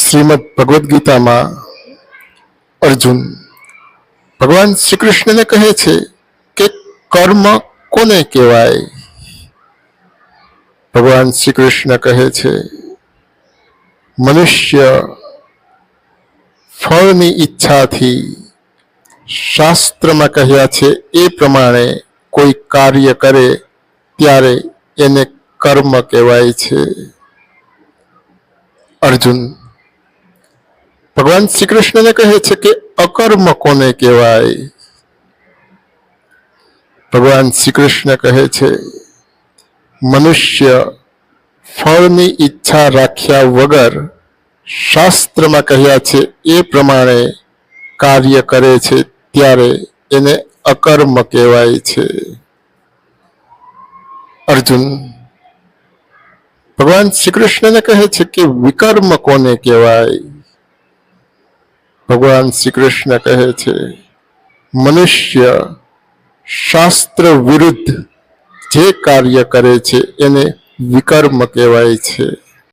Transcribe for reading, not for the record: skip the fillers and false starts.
શ્રીમદ ભગવદ્ ગીતામાં અર્જુન ભગવાન શ્રી કૃષ્ણને કહે છે કે કર્મ કોને કહેવાય? ભગવાન શ્રી કૃષ્ણ કહે છે મનુષ્ય ફળની ઈચ્છાથી શાસ્ત્રમાં કહ્યા છે એ પ્રમાણે કોઈ કાર્ય કરે ત્યારે એને કર્મ કહેવાય છે. અર્જુન ભગવાન શ્રી કૃષ્ણને કહે છે કે અકર્મ કોને કહેવાય? ભગવાન શ્રી કૃષ્ણ કહે છે મનુષ્ય ફળની ઈચ્છા રાખ્યા વગર શાસ્ત્રમાં કહ્યા છે એ પ્રમાણે કાર્ય કરે છે ત્યારે એને અકર્મ કહેવાય છે. અર્જુન ભગવાન શ્રી કૃષ્ણને કહે છે કે વિકર્મ કોને કહેવાય? ભગવાન શ્રી કૃષ્ણ કહે છે મનુષ્ય શાસ્ત્ર વિરુદ્ધ જે કાર્ય કરે છે એને વિકર્મ કહેવાય છે.